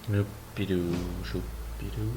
Shoopidoo, shoopidoo.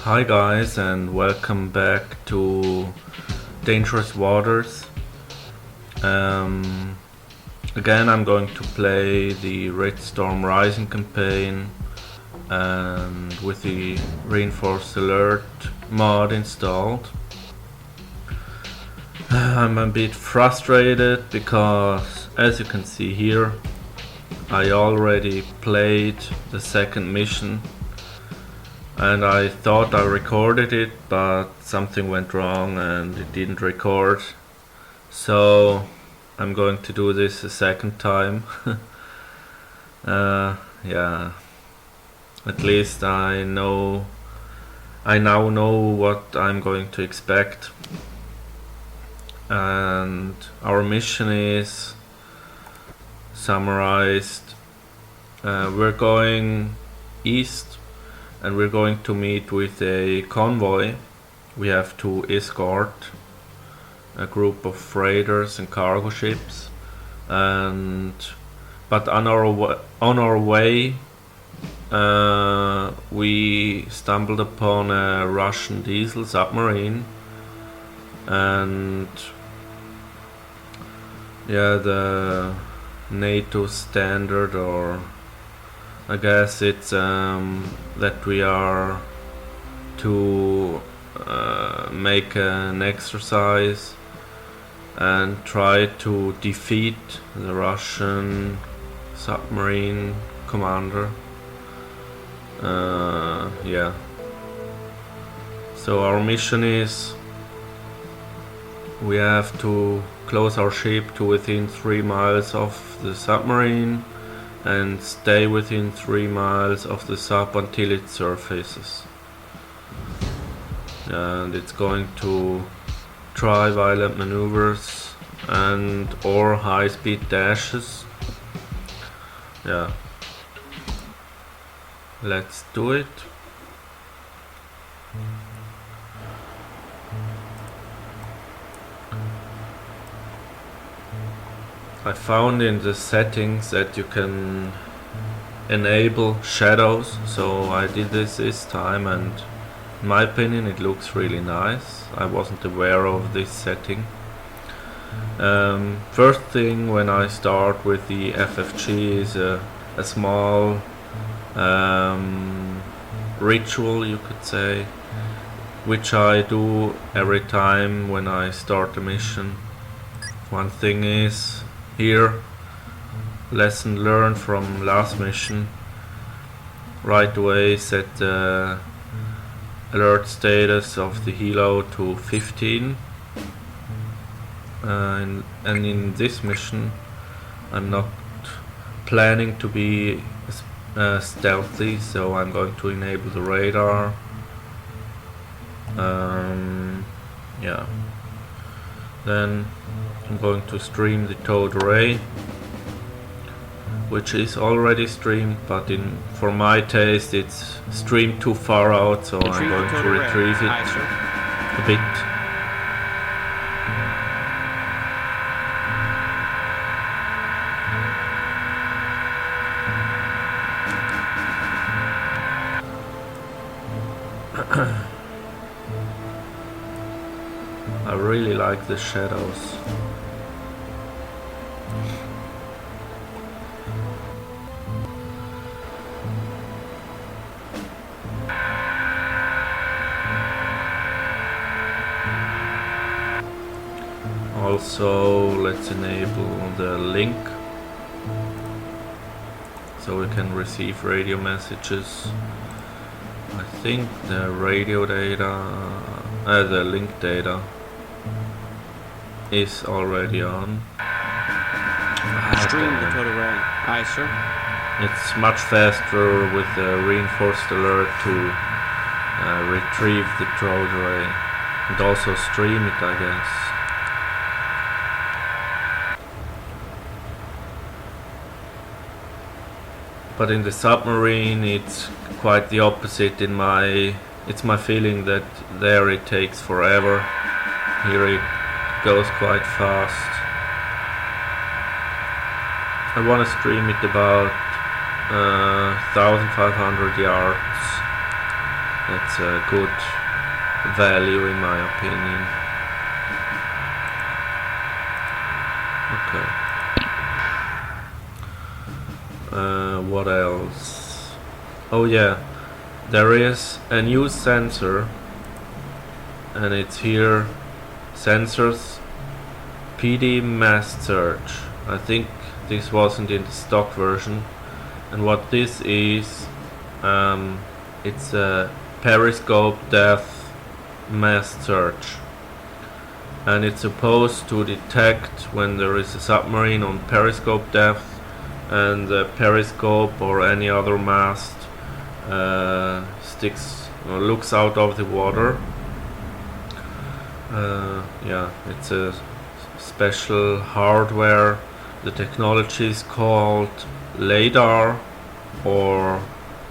Hi guys, and welcome back to Dangerous Waters. Again, I'm going to play the Red Storm Rising campaign and with the Reinforced Alert mod installed. I'm a bit frustrated because, as you can see here, I already played the second mission. And I thought I recorded it, but something went wrong and it didn't record. So I'm going to do this a second time. Yeah. At least I now know what I'm going to expect. And our mission is summarized. We're going east. And we're going to meet with a convoy. We have to escort a group of freighters and cargo ships. But on our way, we stumbled upon a Russian diesel submarine, and yeah, the NATO standard, or I guess it's that we are to make an exercise and try to defeat the Russian submarine commander. Yeah. So our mission is we have to close our ship to within 3 miles of the submarine and stay within 3 miles of the sub until it surfaces. And it's going to try violent maneuvers and or high-speed dashes. Yeah. Let's do it. I found in the settings that you can enable shadows, so I did this time, and in my opinion it looks really nice. I wasn't aware of this setting. First thing when I start with the FFG is a small ritual, you could say, which I do every time when I start a mission. One thing is, here, lesson learned from last mission. Right away set the alert status of the helo to 15. And in this mission I'm not planning to be stealthy, so I'm going to enable the radar. Yeah. Then I'm going to stream the towed array, which is already streamed, but for my taste it's streamed too far out, so I'm going to retrieve it a bit. I really like the shadows. also let's enable the link so we can receive radio messages. I think the radio data, the link data is already on. Stream the code array. Aye, sir. It's much faster with the reinforced alert to retrieve the code array and also stream it, I guess. But in the submarine it's quite the opposite. It's my feeling that there it takes forever. Here it goes quite fast. I want to stream it about 1500 yards. That's a good value in my opinion. Okay. What else? Oh yeah, there is a new sensor, and it's here, sensors PD mass search. I think this wasn't in the stock version, and what this is, it's a periscope depth mass search, and it's supposed to detect when there is a submarine on periscope depth and the periscope or any other mast sticks or looks out of the water. Yeah, it's a special hardware. The technology is called LiDAR or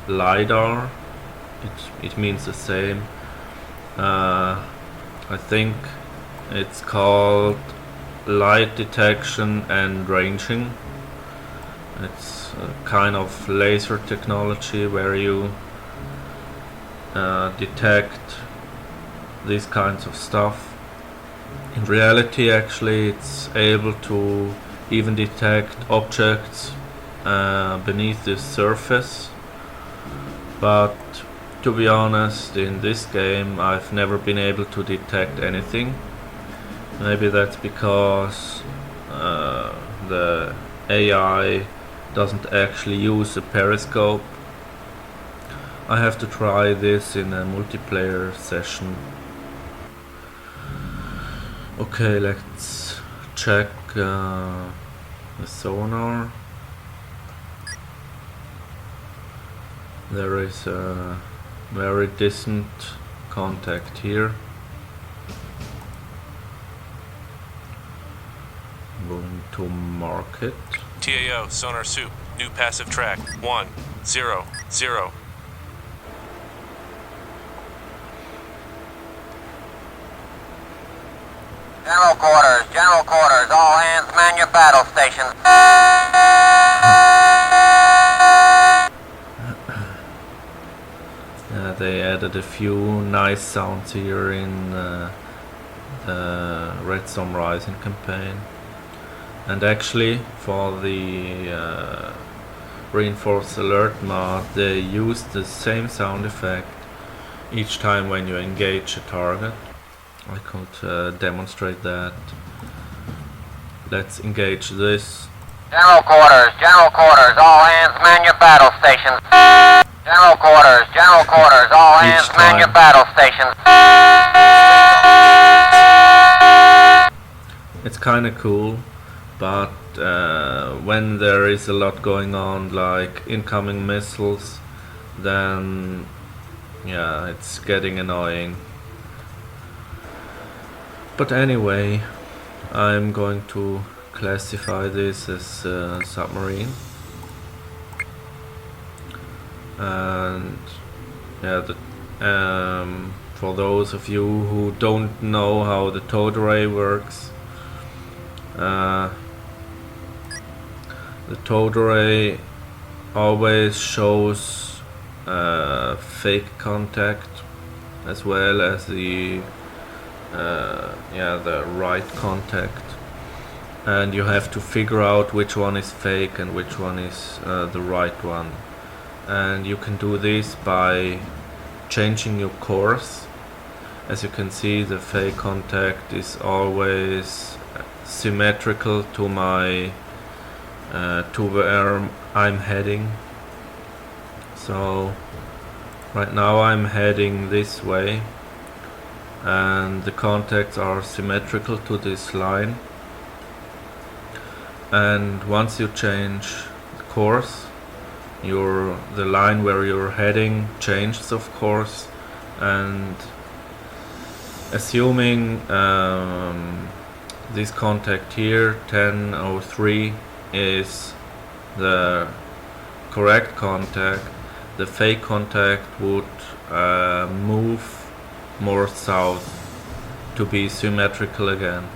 LiDAR. It means the same. I think it's called light detection and ranging. It's a kind of laser technology where you detect these kinds of stuff. In reality, actually, it's able to even detect objects beneath the surface. But to be honest, in this game I've never been able to detect anything. Maybe that's because the AI doesn't actually use a periscope. I have to try this in a multiplayer session. Okay, let's check the sonar. There is a very distant contact here. Going to mark it. TAO, sonar soup, new passive track, 1, 0, 0. General quarters, all hands man your battle stations. They added a few nice sounds here in the Red Storm Rising campaign. And actually, for the Reinforced Alert mod, they used the same sound effect each time when you engage a target. I could demonstrate that. Let's engage this. General quarters, all hands man your battle stations. General quarters, all hands man your battle stations. It's kinda cool, but when there is a lot going on, like incoming missiles, then yeah, it's getting annoying. But anyway, I'm going to classify this as a submarine. And yeah, for those of you who don't know how the towed array works, the towed array always shows fake contact as well as the right contact, and you have to figure out which one is fake and which one is the right one. And you can do this by changing your course. As you can see, the fake contact is always symmetrical to my to where I'm heading. So right now I'm heading this way, and the contacts are symmetrical to this line. And once you change the course, the line where you're heading changes, of course. And assuming this contact here, 1003, is the correct contact, the fake contact would move more south to be symmetrical again.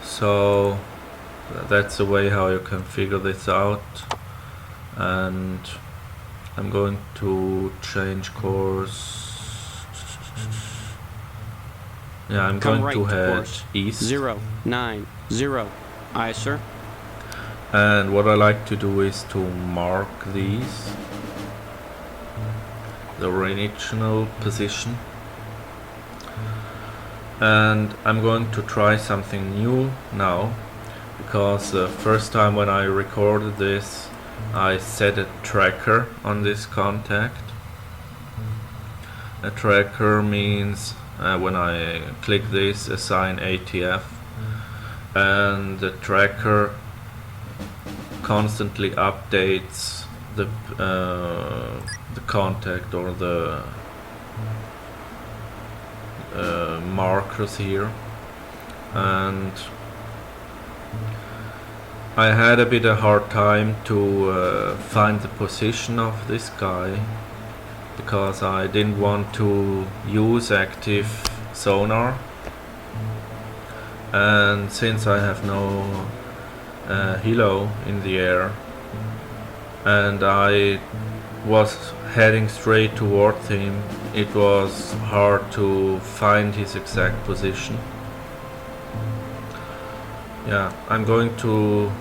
So that's the way how you can figure this out. And I'm going to change course. Yeah, I'm Come going right to head course. east. 090. Aye, sir. And what I like to do is to mark these, the original position. And I'm going to try something new now, because the first time when I recorded this, I set a tracker on this contact. A tracker means when I click this, assign ATF, and the tracker constantly updates the contact or the markers here. And I had a bit of a hard time to find the position of this guy, because I didn't want to use active sonar, and since I have no helo in the air and I was heading straight towards him, it was hard to find his exact position. Yeah, I'm going to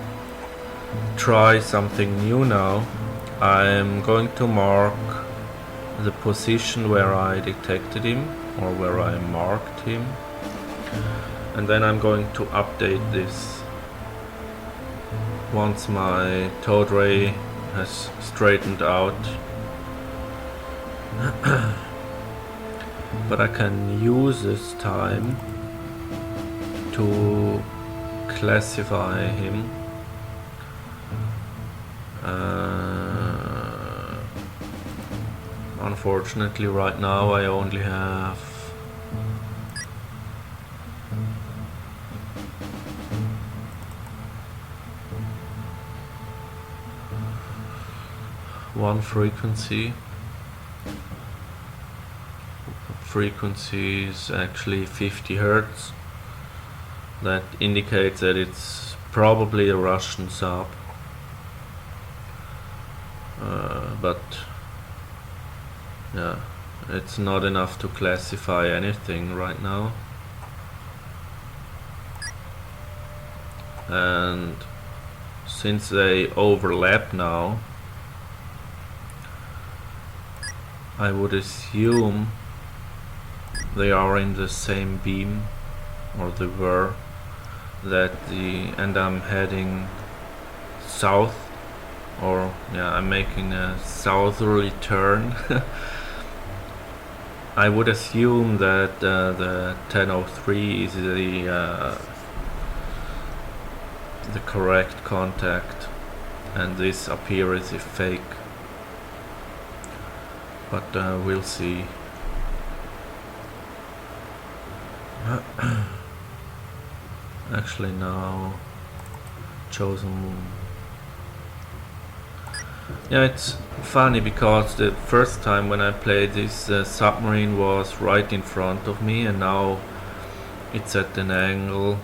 try something new now. I'm going to mark the position where I detected him, or where I marked him, and then I'm going to update this once my towed ray has straightened out. But I can use this time to classify him. Unfortunately, right now I only have one frequency. Frequency is actually 50 Hertz. That indicates that it's probably a Russian sub. But yeah, it's not enough to classify anything right now. And since they overlap now, I would assume they are in the same beam, or they were, and I'm heading south, or yeah, I'm making a southerly turn. I would assume that the 1003 is the correct contact, and this up here is a fake. But we'll see. Actually now chosen. Yeah, it's funny because the first time when I played this, submarine was right in front of me, and now it's at an angle.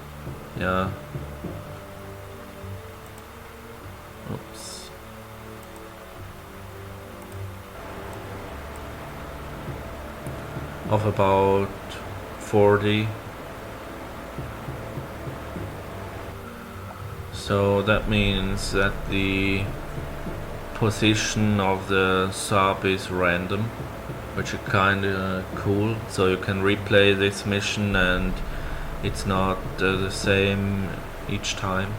Yeah. Oops. Of about 40. So that means that the position of the sub is random, which is kinda cool. So you can replay this mission, and it's not the same each time.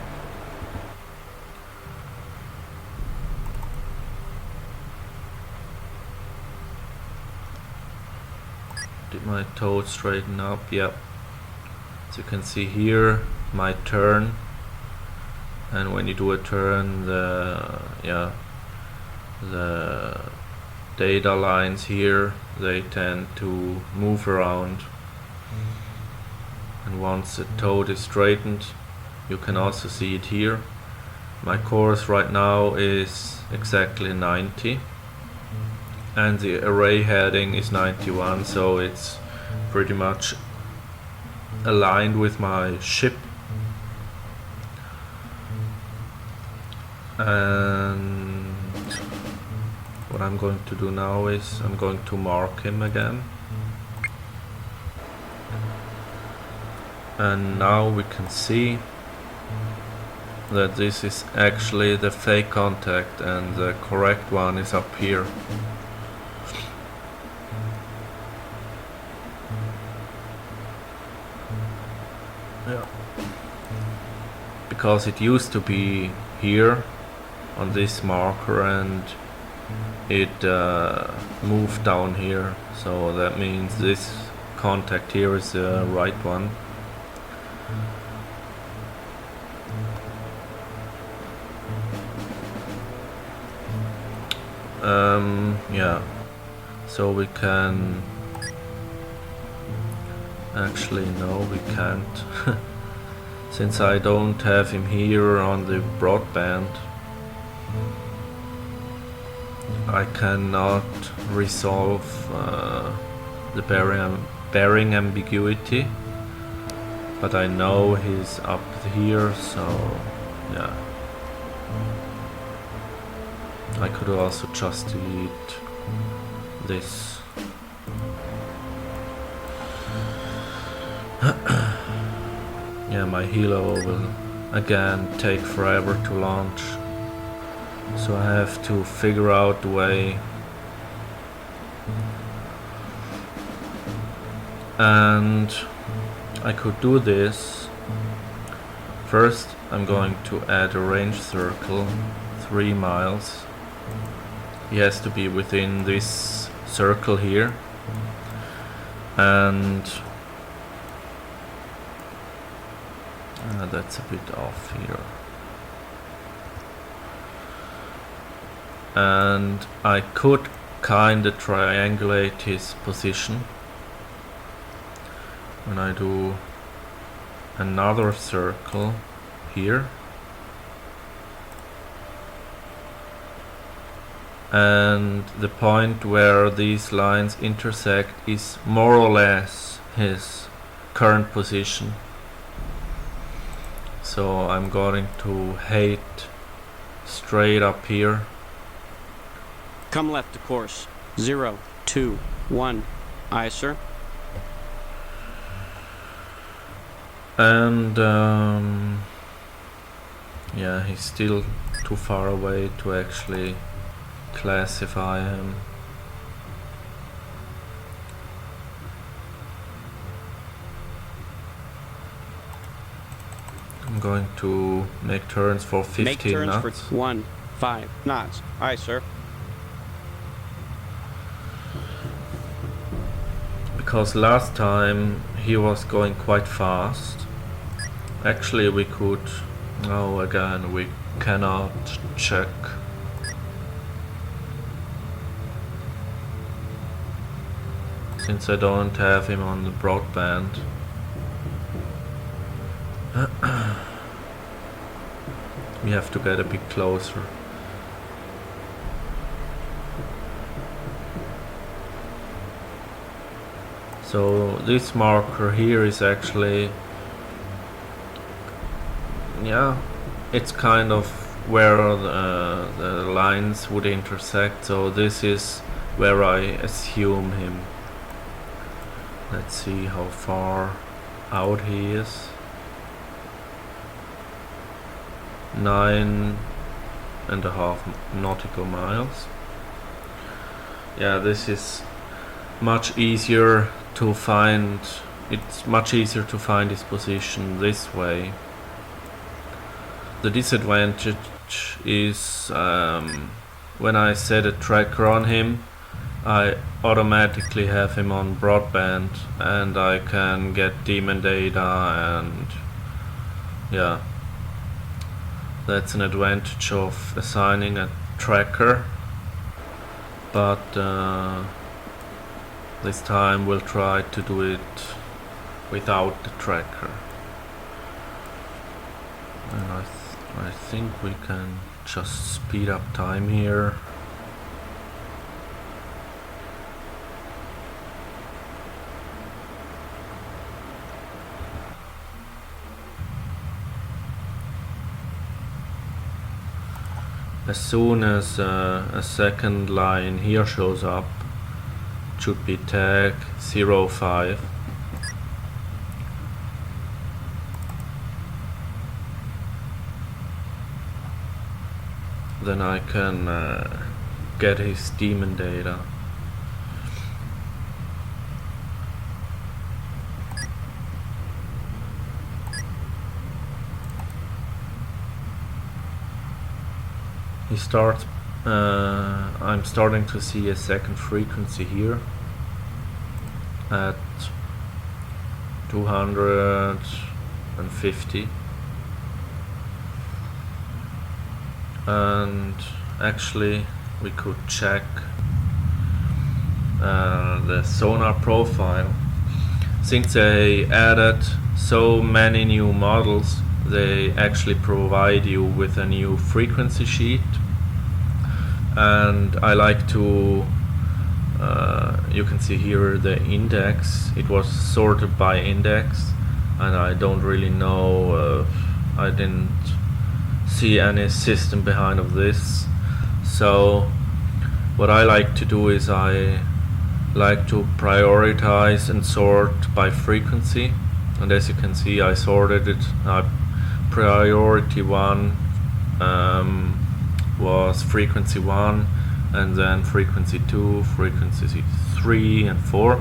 Did my toe straighten up? Yep. As you can see here, my turn, and when you do a turn, the data lines here, they tend to move around. And once the toad is straightened, you can also see it here. My course right now is exactly 90, and the array heading is 91, so it's pretty much aligned with my ship. And what I'm going to do now is I'm going to mark him again. And now we can see that this is actually the fake contact and the correct one is up here. Yeah. Because it used to be here on this marker and it moved down here, so that means this contact here is the right one. Yeah, so we can actually no, we can't since I don't have him here on the broadband. I cannot resolve the bearing ambiguity, but I know he's up here, so yeah. I could also just delete this. Yeah, my helo will again take forever to launch, so I have to figure out the way. And I could do this. First I'm going to add a range circle 3 miles. He has to be within this circle here, and that's a bit off here. And I could kinda triangulate his position when I do another circle here. And the point where these lines intersect is more or less his current position. So I'm going to head straight up here. Come left to course 021. Aye, sir. And yeah, he's still too far away to actually classify him. I'm going to make turns for 15 Make turns knots. for 15 knots. Aye, sir. Because last time he was going quite fast. Actually we could... no, again we cannot check. Since I don't have him on the broadband. We have to get a bit closer. So this marker here is actually, yeah, it's kind of where the lines would intersect, so this is where I assume him. Let's see how far out he is. 9.5 nautical miles. Yeah, this is much easier to find it's much easier to find his position this way. The disadvantage is when I set a tracker on him, I automatically have him on broadband and I can get demon data, and yeah, that's an advantage of assigning a tracker. But this time we'll try to do it without the tracker. And I think we can just speed up time here. As soon as a second line here shows up, it should be tag 05. Then I can get his demon data. He starts. I'm starting to see a second frequency here at 250. And actually we could check the sonar profile. Since they added so many new models, they actually provide you with a new frequency sheet, and I like to you can see here the index. It was sorted by index, and I don't really know, I didn't see any system behind of this. So what I like to do is I like to prioritize and sort by frequency, and as you can see I sorted it. Priority 1 was frequency 1, and then frequency 2, frequency 3 and 4.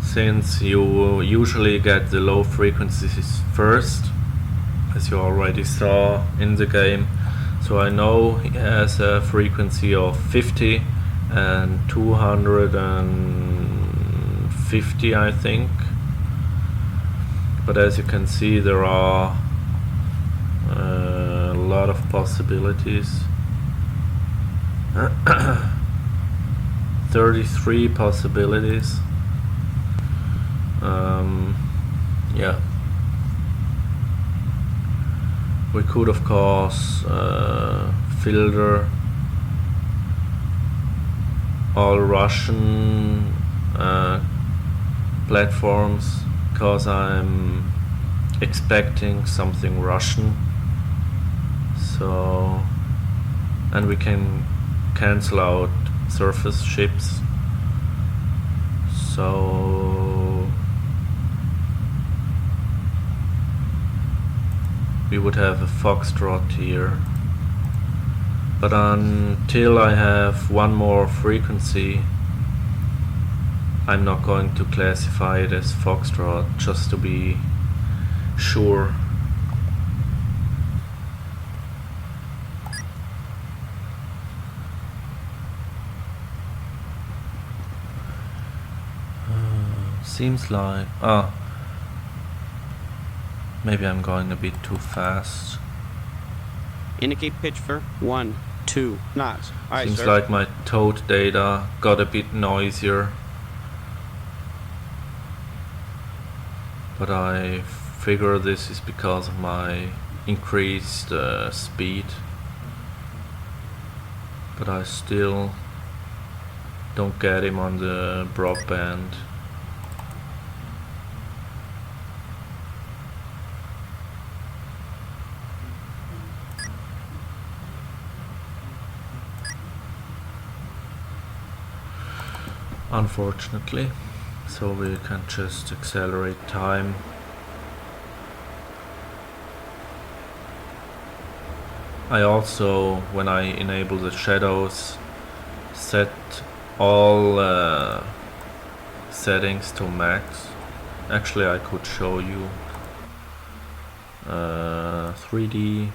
Since you usually get the low frequencies first, as you already saw in the game, so I know he has a frequency of 50 and 250, I think. But as you can see, there are a lot of possibilities. 33 possibilities. Yeah. We could of course filter all Russian platforms, because I'm expecting something Russian. So, and we can cancel out surface ships. So we would have a Foxtrot here. But until I have one more frequency, I'm not going to classify it as Foxtrot, just to be sure. Seems like... maybe I'm going a bit too fast. Indicate pitch for 1, 2 knots. Aye, Seems sir. like my toad data got a bit noisier. But I figure this is because of my increased speed. But I still don't get him on the broadband. Unfortunately, so we can just accelerate time. I also, when I enable the shadows, set all settings to max, Actually, I could show you 3D.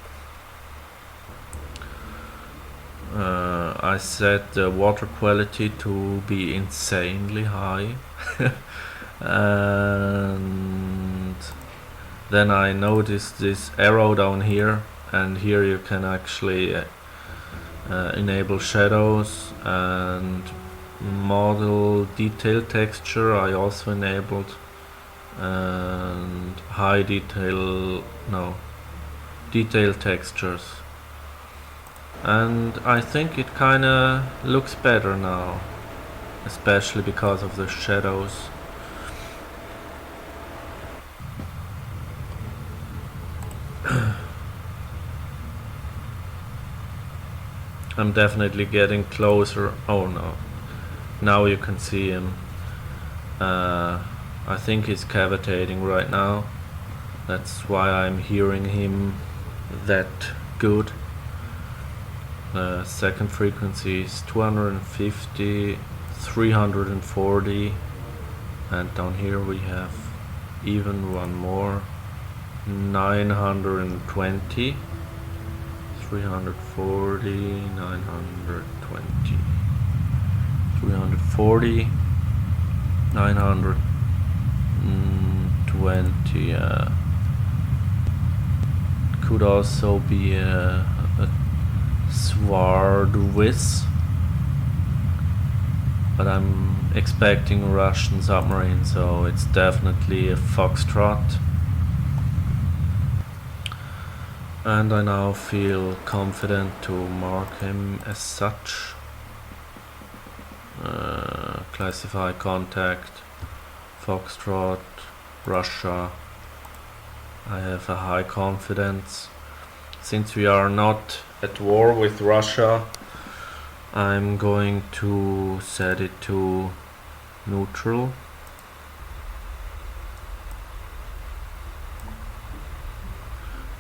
I set the water quality to be insanely high. And then I noticed this arrow down here, and here you can actually enable shadows, and model detail texture I also enabled, and high detail, no, detail textures. And I think it kinda looks better now, especially because of the shadows. I'm definitely getting closer. Oh no, now you can see him. I think he's cavitating right now. That's why I'm hearing him that good. The second frequency is 250, 340, and down here we have even one more, 920, 340, 920, 340, 920. Could also be a Swardwiss, but I'm expecting Russian submarine, so it's definitely a Foxtrot. And I now feel confident to mark him as such. Classify contact, Foxtrot, Russia. I have a high confidence. Since we are not at war with Russia, I'm going to set it to neutral.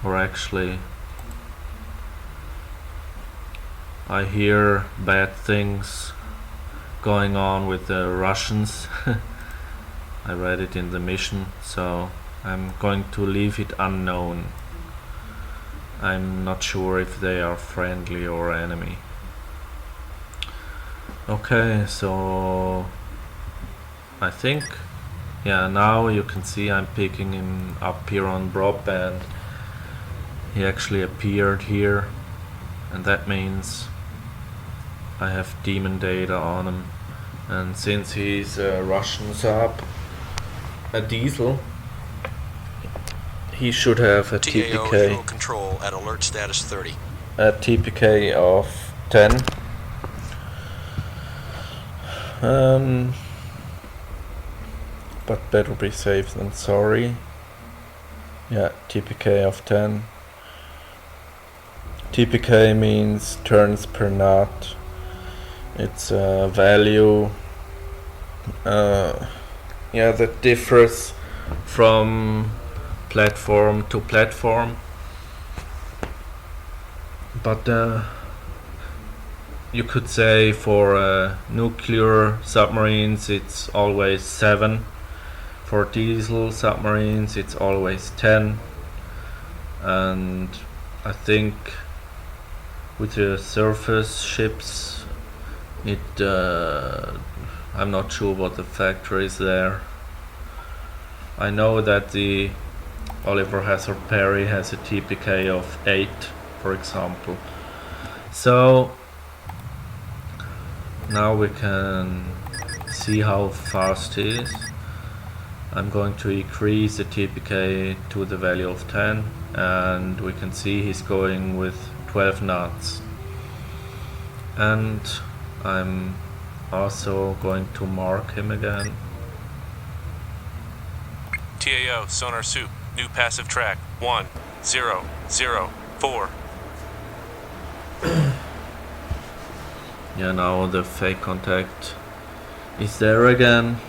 Or actually, I hear bad things going on with the Russians. I read it in the mission, so I'm going to leave it unknown. I'm not sure if they are friendly or enemy. Okay, so I think, yeah, now you can see I'm picking him up here on broadband. He actually appeared here, and that means I have demon data on him. And since he's a Russian sub, a diesel, he should have a TAO TPK. Euro Control at alert status 30. A TPK of 10. But better be safe than sorry. Yeah, TPK of 10. TPK means turns per knot. It's a value that differs from platform to platform, but you could say for nuclear submarines it's always 7, for diesel submarines it's always 10, and I think with the surface ships I'm not sure what the factor is there. I know that the Oliver Hazard Perry has a TPK of 8, for example. So now we can see how fast he is. I'm going to increase the TPK to the value of 10, and we can see he's going with 12 knots. And I'm also going to mark him again. TAO, sonar soup, new passive track, 1004. Yeah, now the fake contact is there again.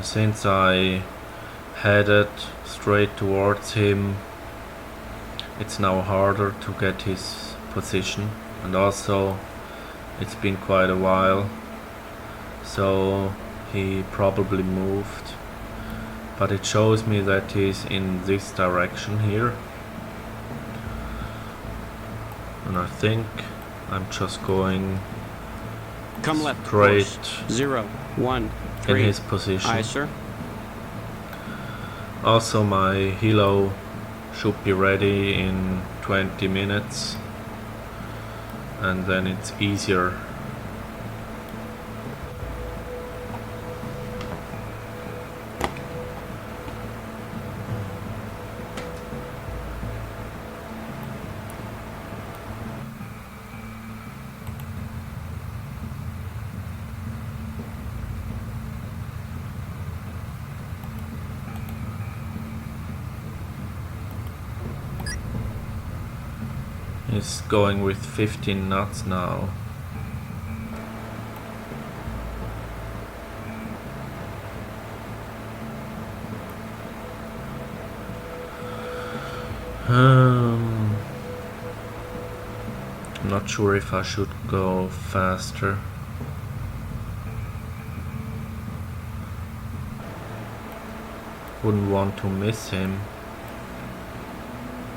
Since I headed straight towards him, it's now harder to get his position, and also it's been quite a while, so he probably moved, but it shows me that he's in this direction here, and I think I'm just going Come left, straight course. 0, 1, in 3. his position. Aye, sir. Also, my helo should be ready in 20 minutes, and then it's easier. It's going with 15 knots now. I'm not sure if I should go faster. Wouldn't want to miss him.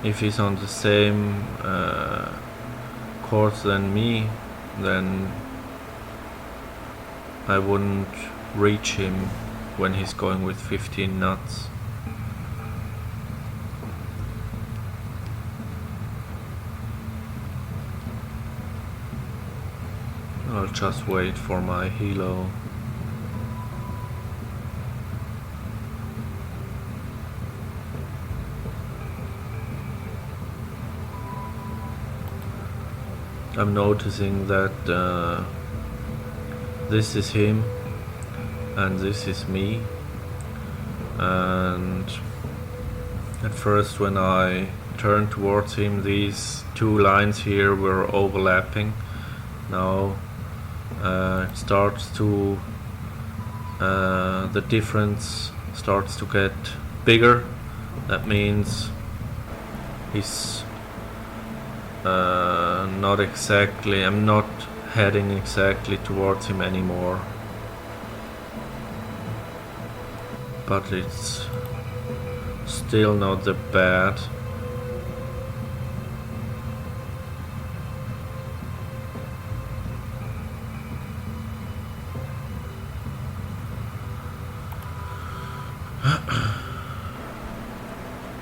If he's on the same course than me, then I wouldn't reach him when he's going with 15 knots. I'll just wait for my helo. I'm noticing that this is him and this is me, and at first when I turned towards him, these two lines here were overlapping. Now it starts to the difference starts to get bigger. That means he's not exactly, I'm not heading exactly towards him anymore, but it's still not that bad.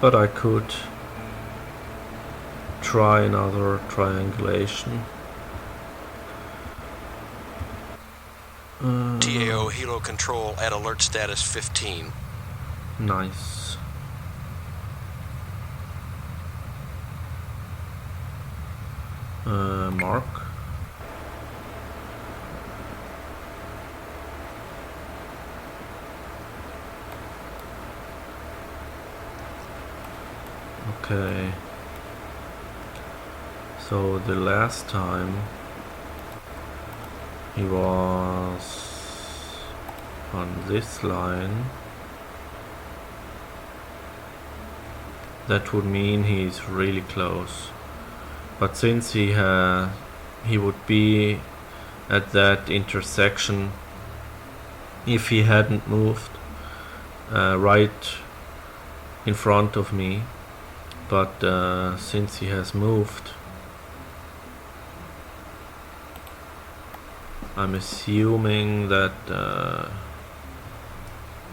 But I could try another triangulation. TAO helo control at alert status 15. Nice. Mark. Okay. So the last time he was on this line, that would mean he's really close. But since he would be at that intersection if he hadn't moved right in front of me, but since he has moved, I'm assuming that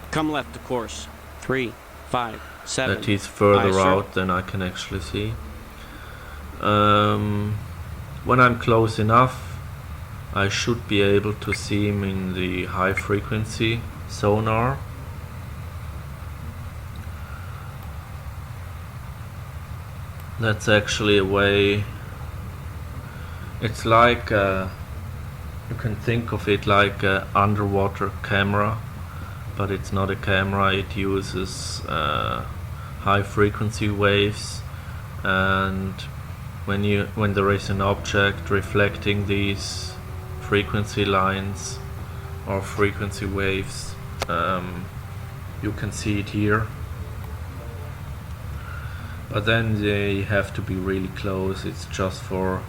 Come left to course. 3, 5, 7. that he's further Aye, sir. out than I can actually see. When I'm close enough, I should be able to see him in the high frequency sonar. That's actually a way. It's like you can think of it like an underwater camera, but it's not a camera. It uses high frequency waves, and when there is an object reflecting these frequency lines or frequency waves, you can see it here. But then they have to be really close. It's just for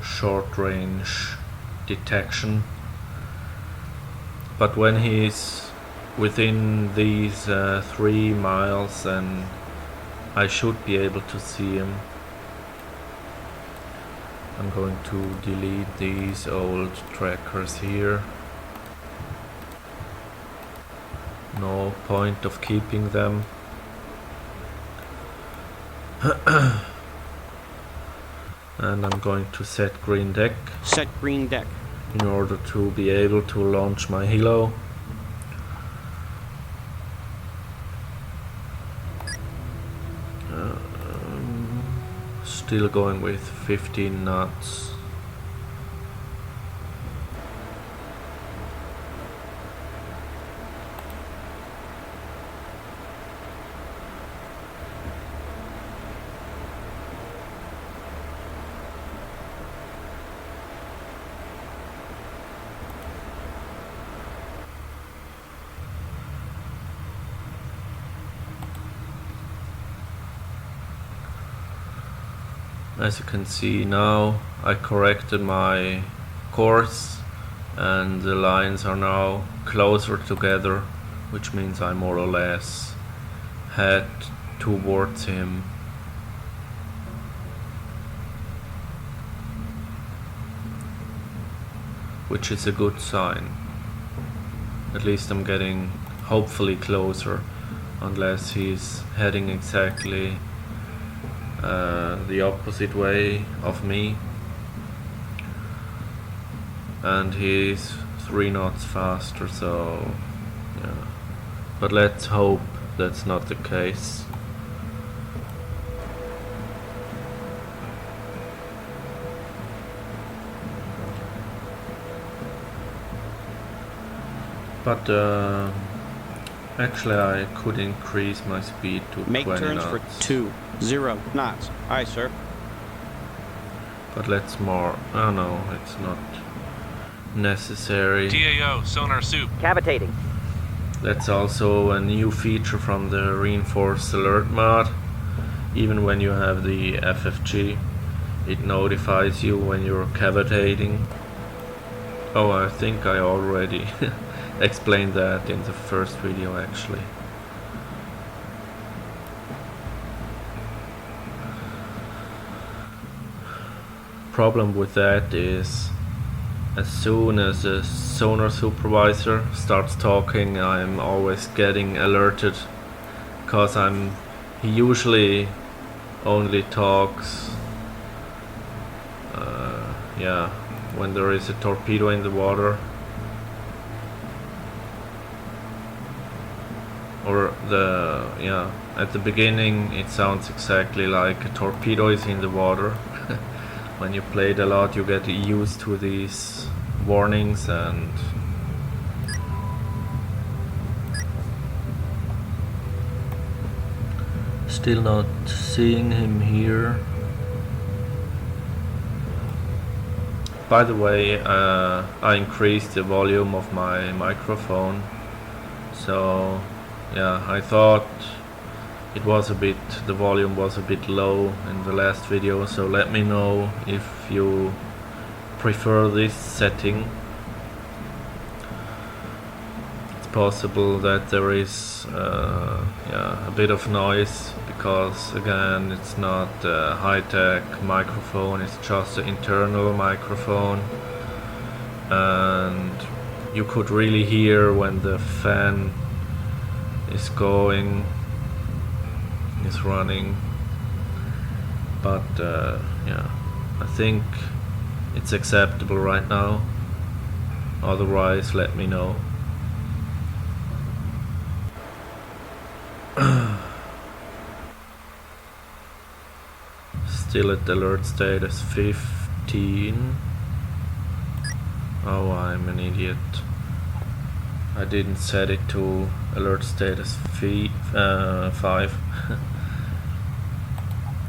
short range detection. But when he's within these 3 miles, then I should be able to see him. I'm going to delete these old trackers here. No point of keeping them. And I'm going to set green deck Set green deck. in order to be able to launch my helo. Still going with 15 knots. As you can see now, I corrected my course and the lines are now closer together, which means I more or less head towards him. Which is a good sign. At least I'm getting hopefully closer, unless he's heading exactly the opposite way of me, and he's 3 knots faster, so yeah. But let's hope that's not the case. But actually I could increase my speed to Make 20 turns knots. for 20 knots. Aye, sir. But let's more. Oh no, it's not necessary. DAO, sonar soup. Cavitating. That's also a new feature from the reinforced alert mod. Even when you have the FFG, it notifies you when you're cavitating. Oh, I think I already explained that in the first video actually. Problem with that is, as soon as a sonar supervisor starts talking, I'm always getting alerted, because he usually only talks yeah, when there is a torpedo in the water, or at the beginning it sounds exactly like a torpedo is in the water. When you play it a lot, you get used to these warnings, and still not seeing him here. By the way, I increased the volume of my microphone, so yeah, I thought the volume was a bit low in the last video, so let me know if you prefer this setting. It's possible that there is a bit of noise, because again it's not a high-tech microphone, it's just an internal microphone, and you could really hear when the fan is running, but yeah, I think it's acceptable right now. Otherwise, let me know. Still at alert status 15. Oh, I'm an idiot. I didn't set it to alert status 5.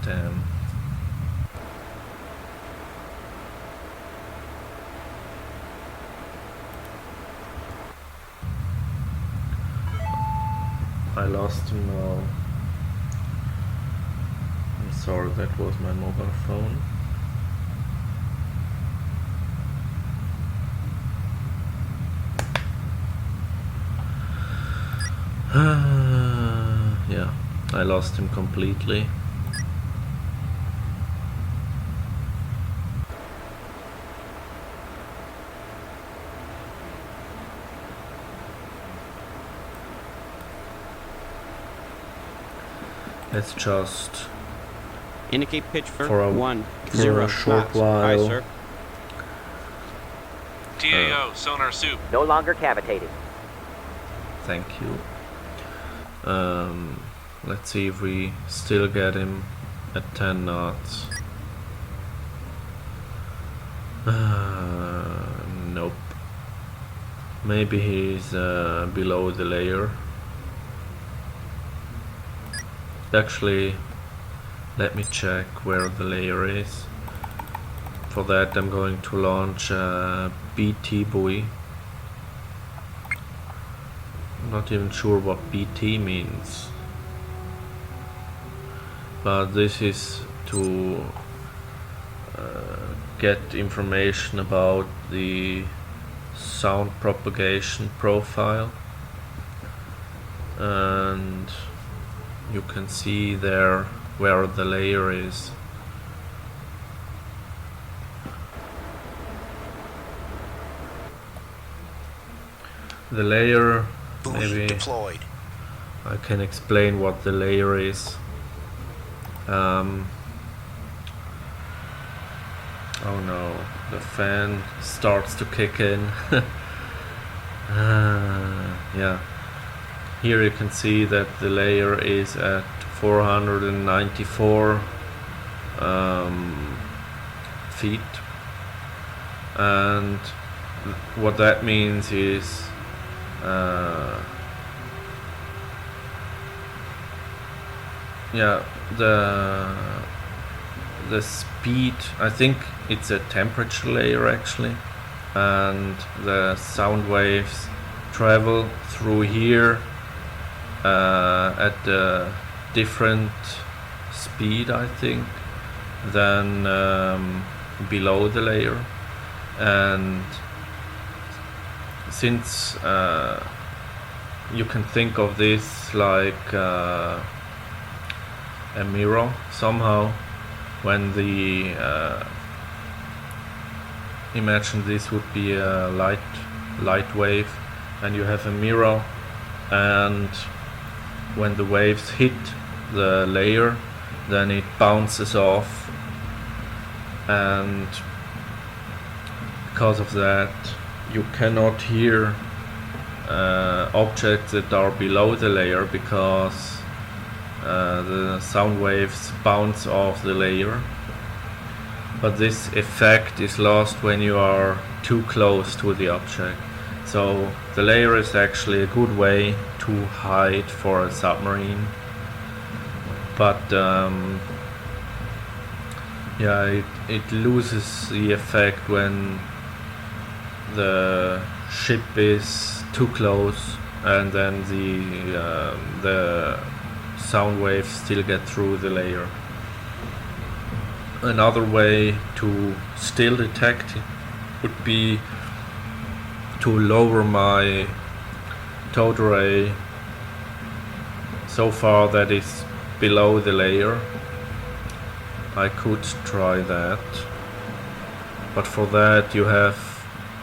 Damn. I lost him now. Sorry, that was my mobile phone. Yeah, I lost him completely. Let's just Indicate pitch for, For a- 1 for 0 a short knots. Aye, while. sir. TAO, sonar soup. No longer cavitating. thank you. Let's see if we still get him at 10 knots. Nope. Maybe he's below the layer. Actually, let me check where the layer is. For that I'm going to launch a BT buoy. Not even sure what BT means. But this is to get information about the sound propagation profile. And you can see there where the layer is. The layer, Buoy maybe deployed. I can explain what the layer is. Oh no, the fan starts to kick in. Yeah. Here you can see that the layer is at 494 feet, and what that means is yeah, the speed, I think it's a temperature layer actually, and the sound waves travel through here at a different speed, I think, than below the layer. And since you can think of this like a mirror somehow, when the imagine this would be a light wave, and you have a mirror, and when the waves hit the layer, then it bounces off, and because of that you cannot hear objects that are below the layer, because the sound waves bounce off the layer. But this effect is lost when you are too close to the object. So the layer is actually a good way to hide for a submarine. But yeah, it loses the effect when the ship is too close, and then the sound waves still get through the layer. Another way to still detect it would be to lower my towed array so far that it's below the layer. I could try that, but for that you have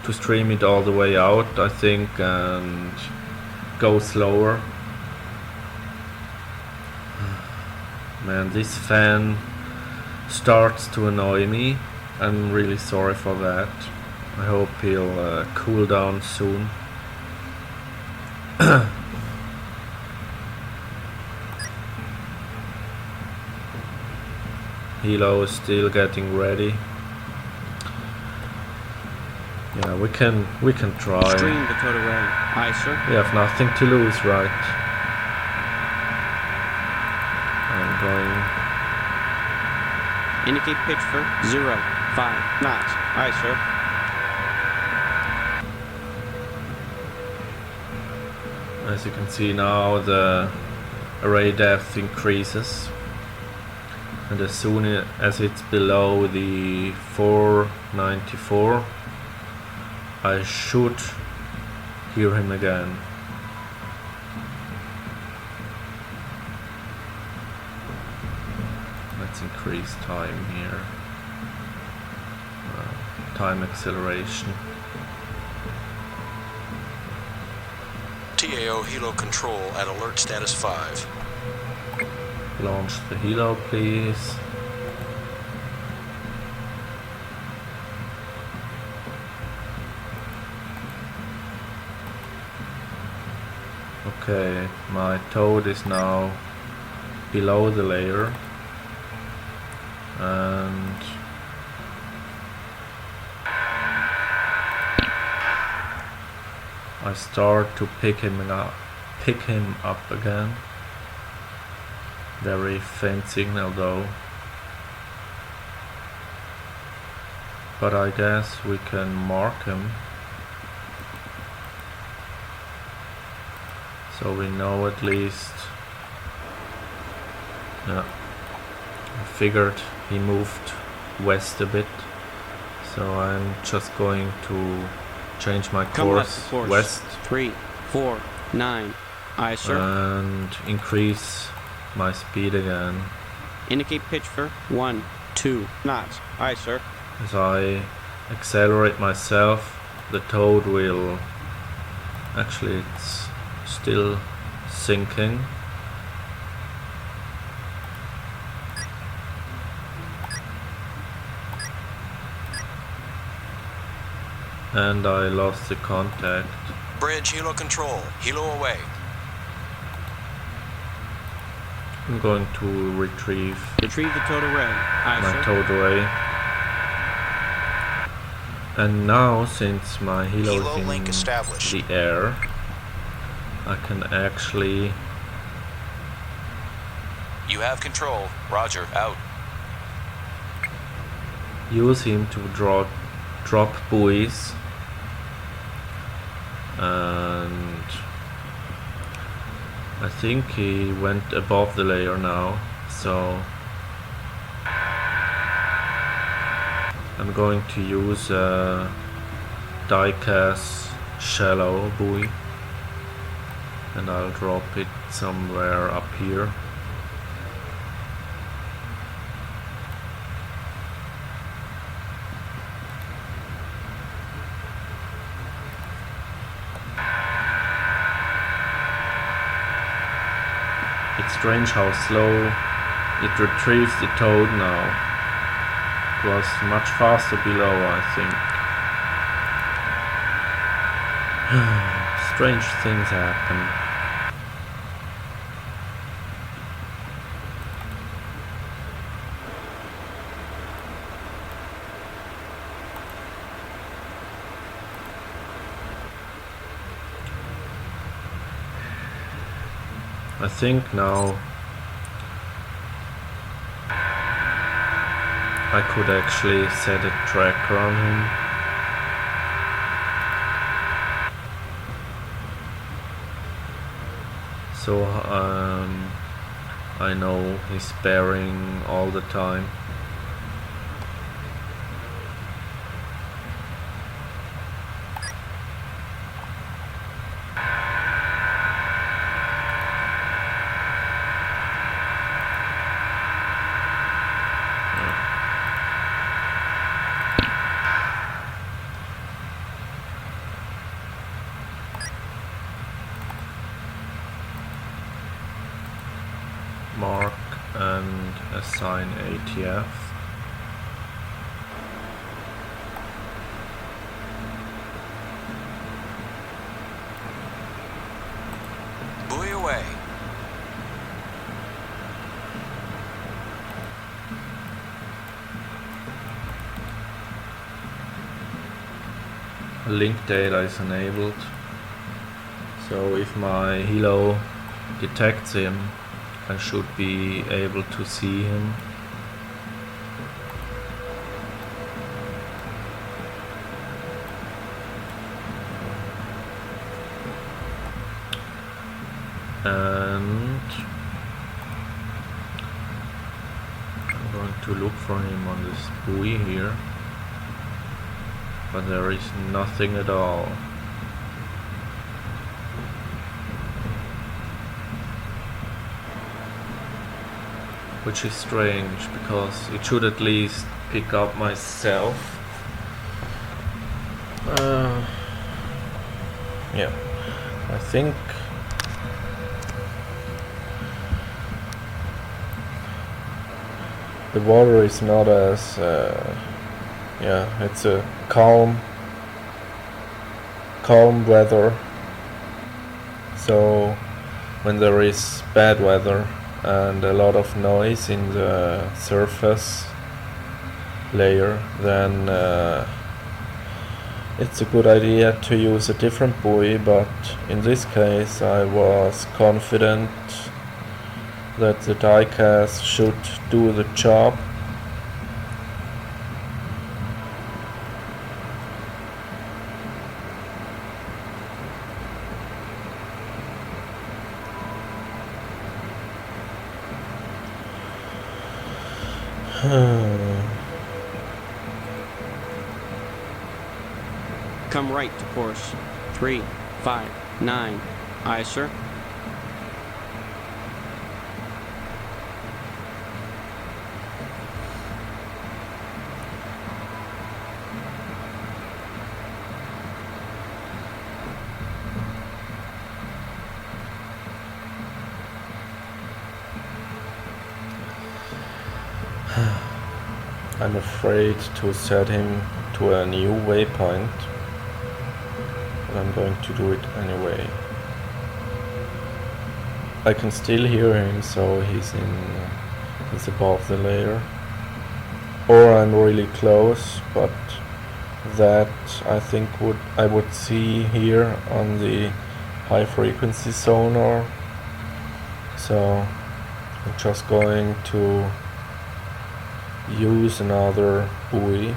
to stream it all the way out, I think, and go slower. Man, this fan starts to annoy me. I'm really sorry for that. I hope he'll cool down soon. Hilo is still getting ready. Yeah, we can try. Stream the towed array. Aye, sir. We have nothing to lose, right? I'm going. Indicate pitch for 0.5 knots. Aye, sir. As you can see now, the array depth increases. And as soon as it's below the 494, I should hear him again. Let's increase time here. Time acceleration. TAO Helo Control at alert status 5. Launch the helo, please. Okay, my toad is now below the layer, and I start to pick him up again. Very faint signal though, but I guess we can mark him so we know at least. Yeah, I figured he moved west a bit, so I'm just going to change my Come left, course course. west 349. Aye, sir. and increase my speed again. Indicate pitch for 1, 2 knots. Aye, sir. As I accelerate myself, the toad will... Actually, it's still sinking. And I lost the contact. Bridge Helo Control. Helo away. I'm going to retrieve Retrieve the toad array. Aye, my sir. toad array. And now, since my helo Helo is link in established. the air, I can actually You have control. Roger, out. use him to drop buoys, and I think he went above the layer now, so I'm going to use a die-cast shallow buoy, and I'll drop it somewhere up here. It's strange how slow it retrieves the toad now. It was much faster below, I think. Strange things happen. I think now I could actually set a tracker on him. So I know he's bearing all the time. Mark and assign ATF. Buoy away. Link data is enabled, so if my helo detects him, I should be able to see him. And I'm going to look for him on this buoy here, but there is nothing at all. Which is strange, because it should at least pick up myself. Yeah, I think the water is not as yeah, it's a calm weather, so when there is bad weather and a lot of noise in the surface layer, then it's a good idea to use a different buoy, but in this case I was confident that the diecast should do the job. Come right to course 359. Aye, sir. I'm afraid to set him to a new waypoint, but I'm going to do it anyway. I can still hear him, so he's above the layer, or I'm really close, but that I think I would see here on the high frequency sonar. So I'm just going to use another buoy.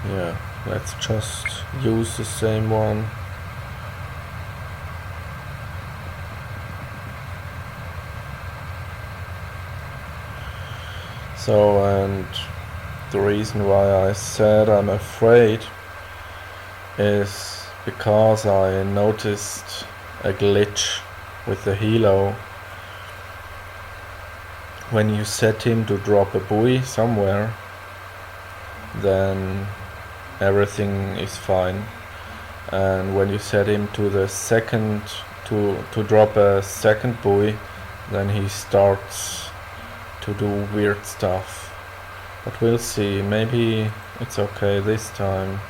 Yeah, let's just use the same one. So, and the reason why I said I'm afraid is because I noticed a glitch with the helo. When you set him to drop a buoy somewhere, then everything is fine, and when you set him to the second to drop a second buoy, then he starts to do weird stuff. But we'll see, maybe it's okay this time.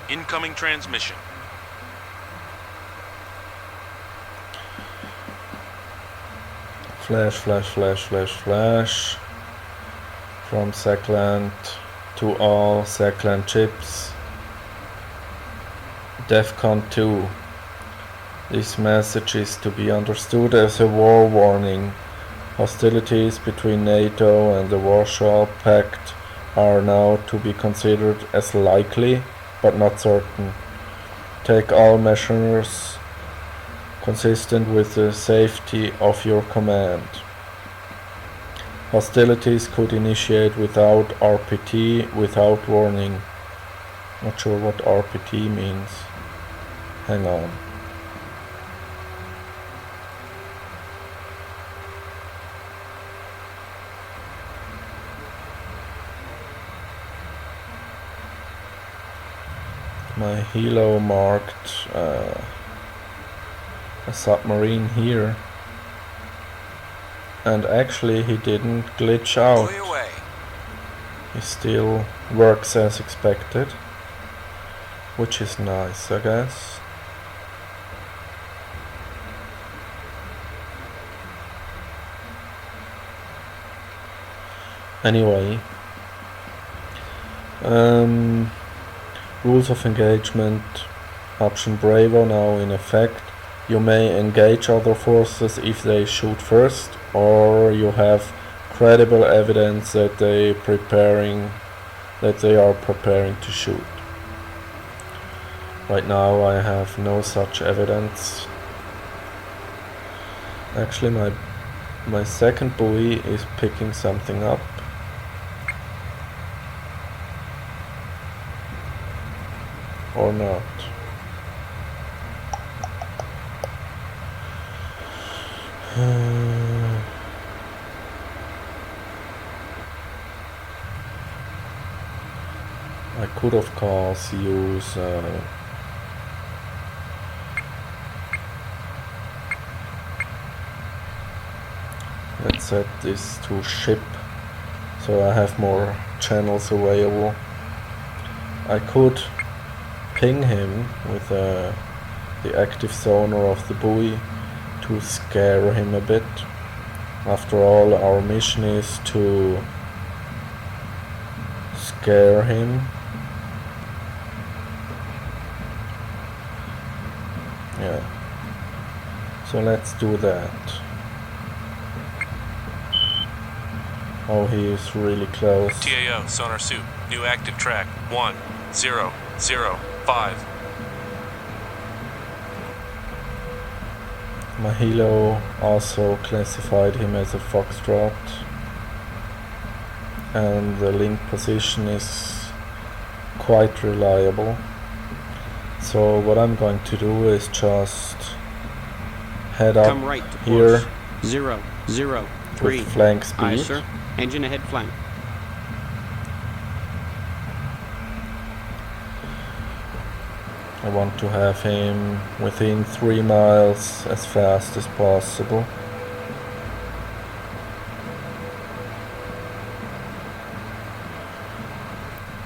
Incoming transmission. Flash, flash, flash, flash, flash. From Sackland to all Sackland chips. DEFCON 2. This message is to be understood as a war warning. Hostilities between NATO and the Warsaw Pact are now to be considered as likely, but not certain. Take all measures consistent with the safety of your command. Hostilities could initiate without RPT, without warning. Not sure what RPT means. Hang on. My helo marked a submarine here, and actually he didn't glitch out. Buoy away. He still works as expected, which is nice, I guess. Anyway, rules of engagement, option Bravo now in effect. You may engage other forces if they shoot first, or you have credible evidence that they are preparing to shoot. Right now I have no such evidence. Actually, my second buoy is picking something up. Or not. I could of course use let's set this to ship so I have more channels available. I could ping him with the active sonar of the buoy to scare him a bit. After all, our mission is to scare him. Yeah. So let's do that. Oh, he is really close. TAO, sonar soup, new active track, 1005. My helo also classified him as a foxtrot, and the link position is quite reliable. So what I'm going to do is just head up Come right to here course 003. with flank speed. Aye, sir. Engine ahead flank. I want to have him within 3 miles as fast as possible.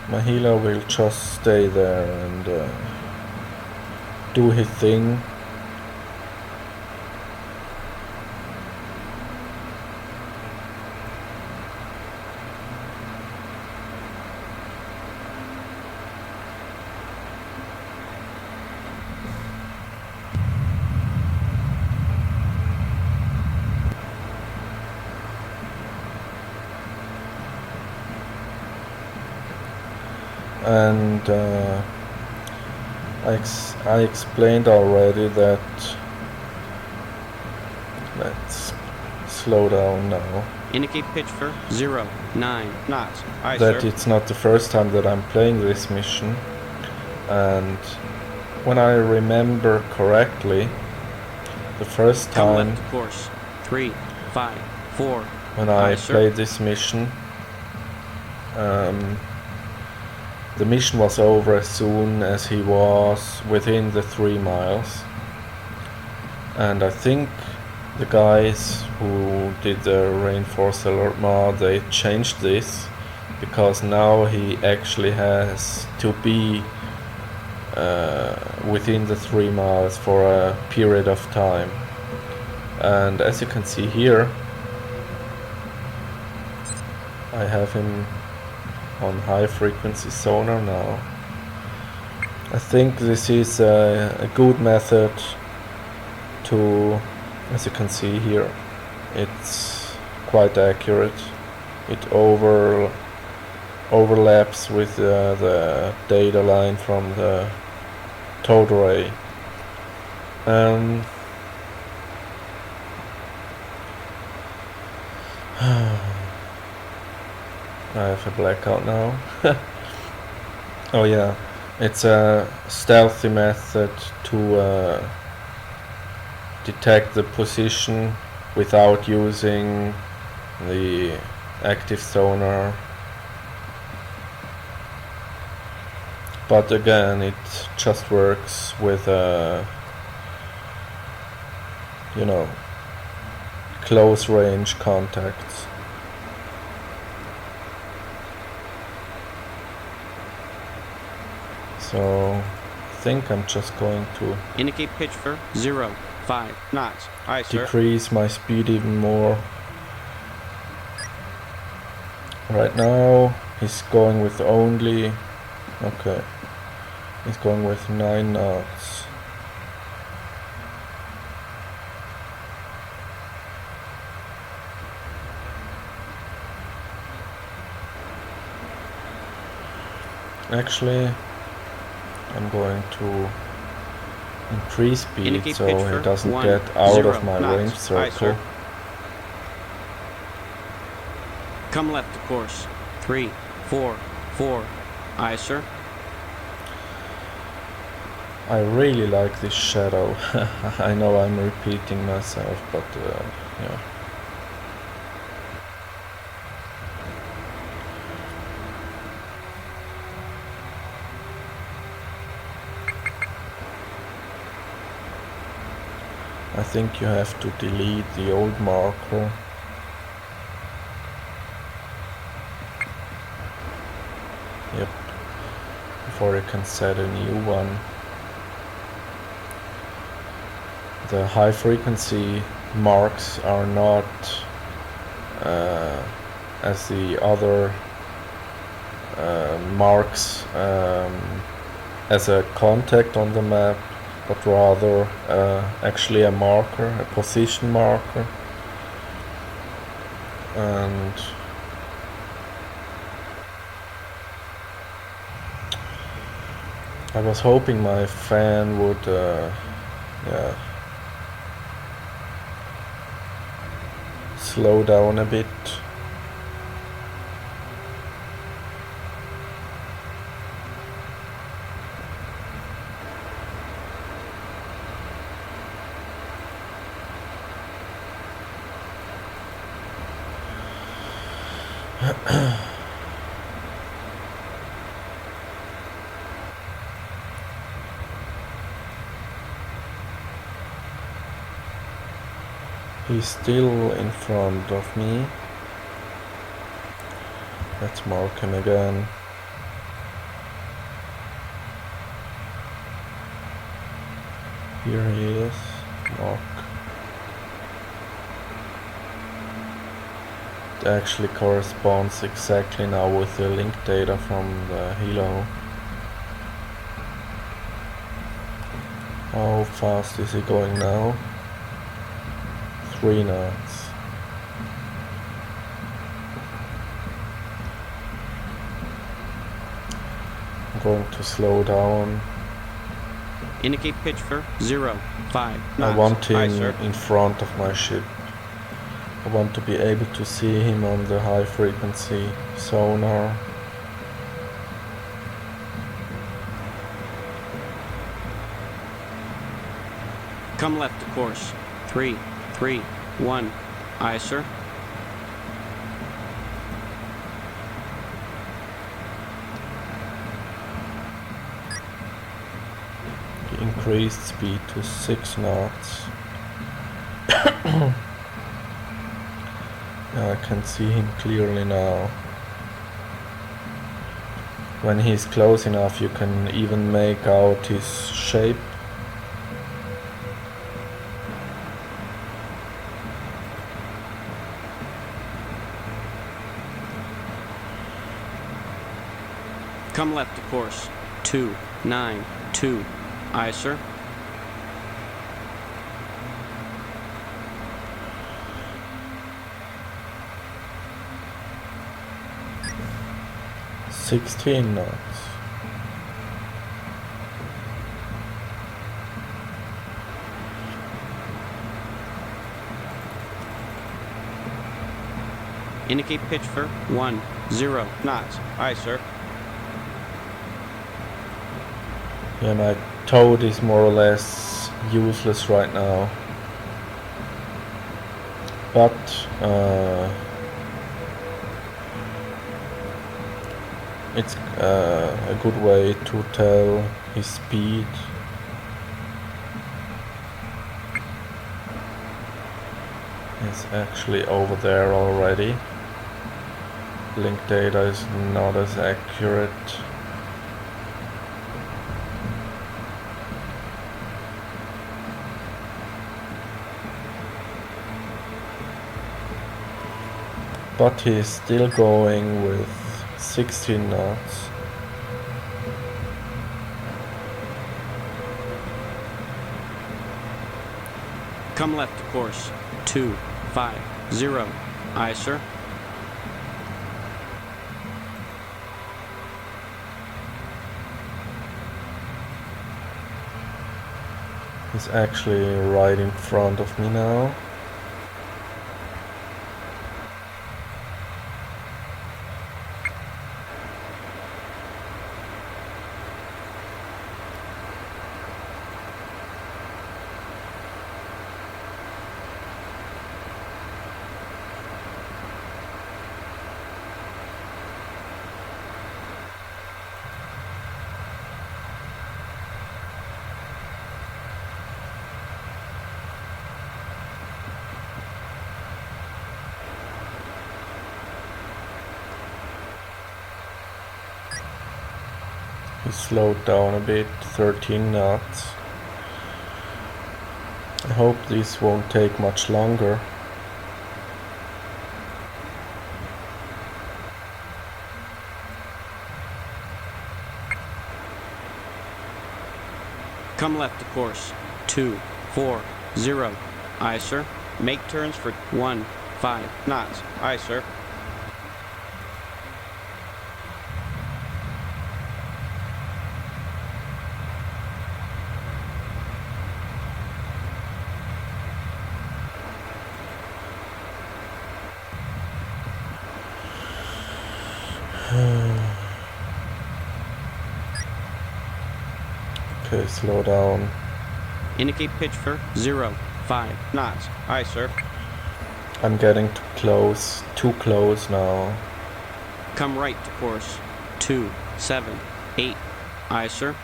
My helo will just stay there and do his thing. And I explained already that, let's slow down now, Indicate pitch for 09 knots. Aye, that sir. it's not the first time that I'm playing this mission, and when I remember correctly, the first Come time left to course 354. when I Aye, sir. played this mission, the mission was over as soon as he was within the 3 miles, and I think the guys who did the reinforced alert mod, they changed this because now he actually has to be within the 3 miles for a period of time. And as you can see here, I have him on high frequency sonar now. I think this is a good method to, as you can see here, it's quite accurate. It overlaps with the data line from the towed array. I have a blackout now. Oh yeah, it's a stealthy method to detect the position without using the active sonar. But again, it just works with you know, close range contacts. So I think I'm just going to Indicate pitch for 05 knots. Aye, sir. decrease my speed even more. Right now he's going with only, okay, he's going with 9 knots. Actually, I'm going to increase speed Indicate so pitch he for doesn't 1, get out 0 of my knots. range Aye, circle. sir. Come left to course. 3, 4, 4. Aye, sir. I really like this shadow. I know I'm repeating myself, but yeah. I think you have to delete the old marker. Yep. Before you can set a new one. The high frequency marks are not as the other marks as a contact on the map, but rather actually a marker, a position marker. And I was hoping my fan would yeah, slow down a bit. He's still in front of me. Let's mark him again. Here he is. Mark. It actually corresponds exactly now with the link data from the helo. How fast is he going now? 3 knots. I'm going to slow down. Indicate pitch for 0, 5 knots. I want him Aye, sir. in front of my ship. I want to be able to see him on the high frequency sonar. Come left to course. 3, 3, 1. Aye, sir. Increased speed to 6 knots. I can see him clearly now. When he's close enough, you can even make out his shape. Come left to course. 2, 9, 2. Aye, sir. $16 knots. Indicate pitch for 1, 0 knots. Aye, sir. Yeah, my toad is more or less useless right now. But it's a good way to tell his speed. It's actually over there already. Link data is not as accurate. But he's still going with 16 knots. Come left to course. 2, 5, 0. Aye, sir. He's actually right in front of me now. He slowed down a bit, 13 knots. I hope this won't take much longer. Come left to course 240. Aye, sir. Make turns for 15 knots. Aye, sir. Okay, slow down. Indicate pitch for 05 knots. Aye, sir. I'm getting too close now. Come right to course 278. Aye, sir.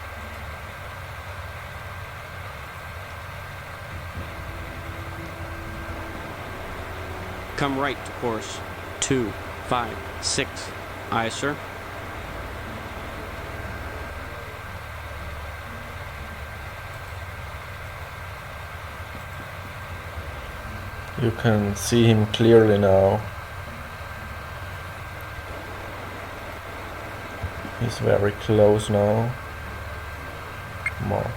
Come right to course 256. Aye, sir. You can see him clearly now. He's very close now. Mark.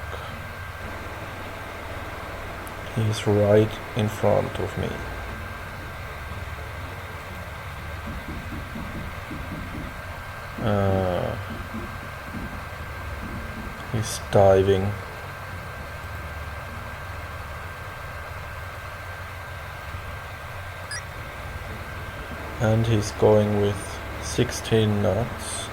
He's right in front of me. He's diving. And he's going with 16 knots.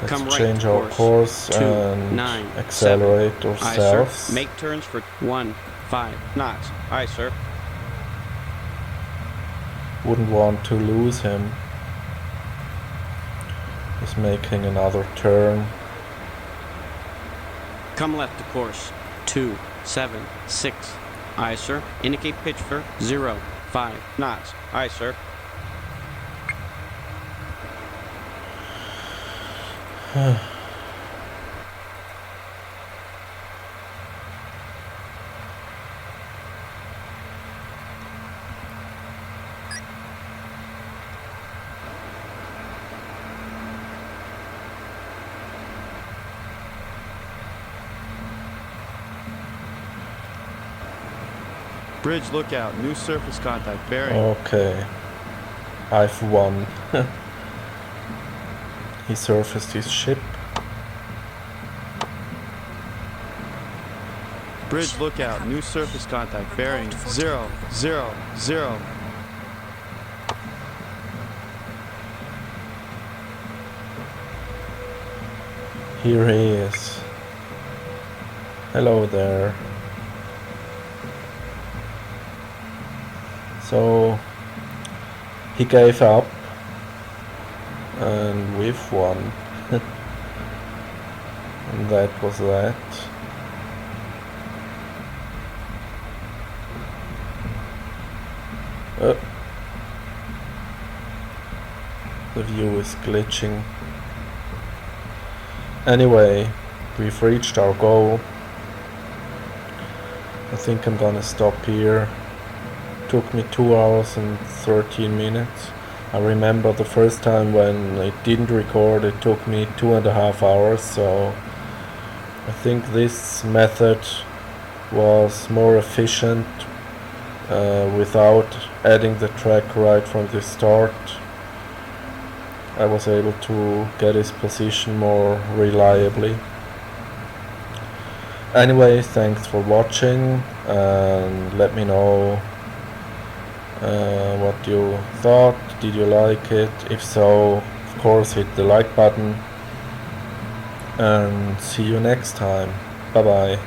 Let's Come right change to our course and 297. accelerate Aye, ourselves. sir. Make turns for 15 knots. Aye, sir. Wouldn't want to lose him. He's making another turn. Come left to course 276. Aye, sir. Indicate pitch for 05 knots. Aye, sir. Bridge lookout, new surface contact bearing. Okay. I've won. He surfaced his ship. Bridge lookout, new surface contact bearing 000. Here he is. Hello there. So he gave up and we've won. And that was that. The view is glitching. Anyway, we've reached our goal. I think I'm gonna stop here. Took me 2 hours and 13 minutes. I remember the first time when it didn't record, it took me 2.5 hours, so I think this method was more efficient without adding the track right from the start. I was able to get his position more reliably. Anyway, thanks for watching, and let me know what you thought. Did you like it? If so, of course, hit the like button, and see you next time. Bye bye.